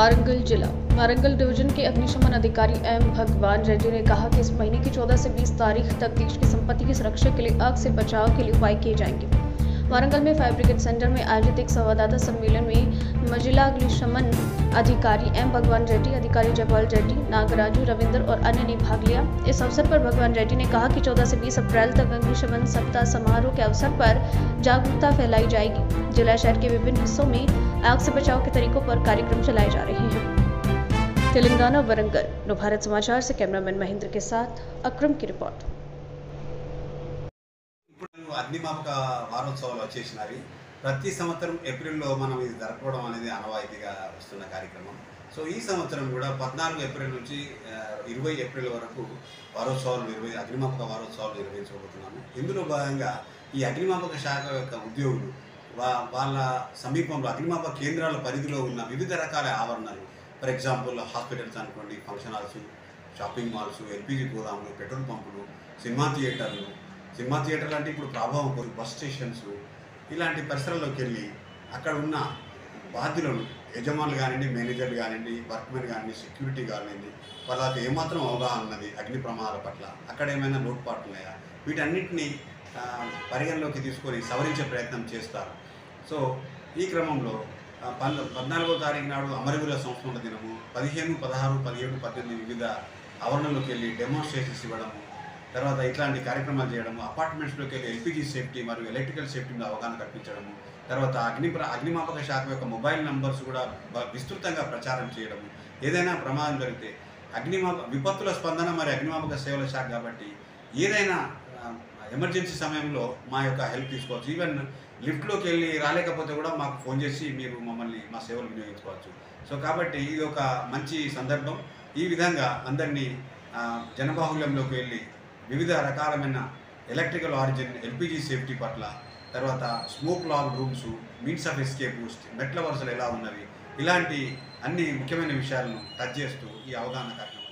वारंगल जिला वारंगल डिवीजन के अग्निशमन अधिकारी एम भगवान रेड्डी ने कहा कि इस महीने की 14 से 20 तारीख तक देश की संपत्ति की सुरक्षा के लिए आग से बचाव के लिए उपाय किए जाएंगे। वारंगल में फायर ब्रिगेड सेंटर में आयोजित एक संवाददाता सम्मेलन में जिला अग्निशमन अधिकारी एम भगवान रेड्डी, अधिकारी जयपाल रेड्डी, नागराजू, रविंद्र और अन्य ने भाग लिया। इस अवसर पर भगवान रेड्डी ने कहा कि 14 से 20 अप्रैल तक अग्निशमन सप्ताह समारोह के अवसर पर जागरूकता फैलाई जाएगी। जिला शहर के विभिन्न हिस्सों में आग से बचाव के तरीकों पर कार्यक्रम चलाए जा रहे हैं। तेलंगाना वरंगल, नवभारत समाचार से कैमरामैन महेंद्र के साथ अक्रम की रिपोर्ट। అగ్నిమాపక వారోత్సవాలు వచ్చేసినవి ప్రతి సంవత్సరం ఏప్రిల్లో మనం ఇది జరుపుకోవడం అనేది ఆనవాయితీగా వస్తున్న కార్యక్రమం. సో ఈ సంవత్సరం కూడా 14 ఏప్రిల్ నుంచి 20 ఏప్రిల్ వరకు అగ్నిమాపక వారోత్సవాలు నిర్వహించబోతున్నాము. ఇందులో భాగంగా ఈ అగ్నిమాపక శాఖ యొక్క ఉద్యోగులు వాళ్ళ సమీపంలో అగ్నిమాపక కేంద్రాల పరిధిలో ఉన్న వివిధ రకాల ఆవరణలు, ఫర్ ఎగ్జాంపుల్ హాస్పిటల్స్ అనుకోండి, function halls, shopping malls, LPG గోదాములు, పెట్రోల్ పంపులు, సినిమా థియేటర్లు అంటే ఇప్పుడు ప్రభావం బస్ స్టేషన్స్, ఇలాంటి పరిసరాల్లోకి వెళ్ళి అక్కడ ఉన్న బాధ్యులను, యజమానులు కానివ్వండి, మేనేజర్లు కానివ్వండి, వర్క్మెన్ కానివ్వండి, సెక్యూరిటీ కానివ్వండి, వాళ్ళకి ఏమాత్రం అవగాహన ఉన్నది అగ్ని ప్రమాదాల పట్ల, అక్కడ ఏమైనా లోటుపాట్లు ఉన్నాయా, వీటన్నిటినీ పరిగణలోకి తీసుకొని సవరించే ప్రయత్నం చేస్తారు. సో ఈ క్రమంలో 14వ తారీఖు నాడు అమరవీరుల సంస్మరణ దినము, 15, 16, 17, 18 వివిధ ఆవరణలోకి వెళ్ళి డెమోన్స్ట్రేషన్స్ ఇవ్వడము, తర్వాత ఇట్లాంటి కార్యక్రమాలు చేయడము, అపార్ట్మెంట్స్లోకి వెళ్ళి ఎల్పిజి సేఫ్టీ మరియు ఎలక్ట్రికల్ సేఫ్టీ మీద అవగాహన కల్పించడము, తర్వాత అగ్నిమాపక శాఖ యొక్క మొబైల్ నంబర్స్ కూడా విస్తృతంగా ప్రచారం చేయడము, ఏదైనా ప్రమాదం జరిగితే విపత్తుల స్పందన మరి అగ్నిమాపక సేవల శాఖ కాబట్టి ఏదైనా ఎమర్జెన్సీ సమయంలో మా యొక్క హెల్ప్ తీసుకోవచ్చు. ఈవెన్ లిఫ్ట్లోకి వెళ్ళి రాలేకపోతే కూడా మాకు ఫోన్ చేసి మీరు మా సేవలు వినియోగించుకోవచ్చు. సో కాబట్టి ఇది ఒక మంచి సందర్భం. ఈ విధంగా అందరినీ జనబాహుల్యంలోకి వెళ్ళి వివిధ రకాలమైన ఎలక్ట్రికల్ ఆరిజిన్, ఎల్పిజి సేఫ్టీ పట్ల, తర్వాత smoke lock rooms, means of escape, మెట్ల వరుసలు ఎలా ఉన్నవి, ఇలాంటి అన్ని ముఖ్యమైన విషయాలను టచ్ చేస్తూ ఈ అవగాహన కార్యక్రమం